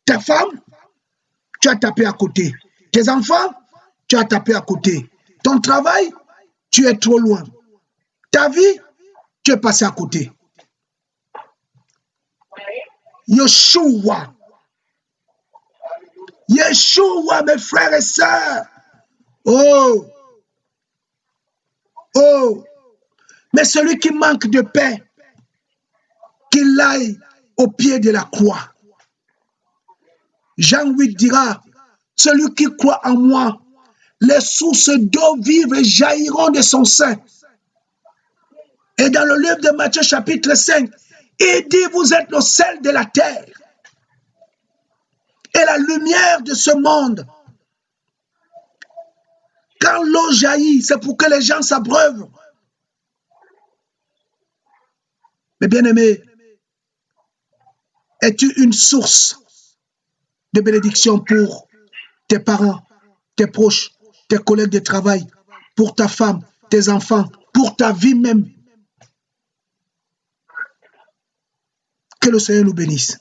Ta femme? Tu as tapé à côté. Tes enfants? Tu as tapé à côté. Ton travail? Tu es trop loin. Ta vie? Tu es passé à côté. Yeshua. Yeshua, mes frères et sœurs. Oh. Oh. Mais celui qui manque de paix, qu'il aille au pied de la croix. Jean 8 dira, celui qui croit en moi, les sources d'eau vive jailliront de son sein. Et dans le livre de Matthieu chapitre 5, il dit, vous êtes le sel de la terre et la lumière de ce monde. Quand l'eau jaillit, c'est pour que les gens s'abreuvent. Mais bien aimé, es-tu une source de bénédiction pour tes parents, tes proches, tes collègues de travail, pour ta femme, tes enfants, pour ta vie même? Que le Seigneur nous bénisse.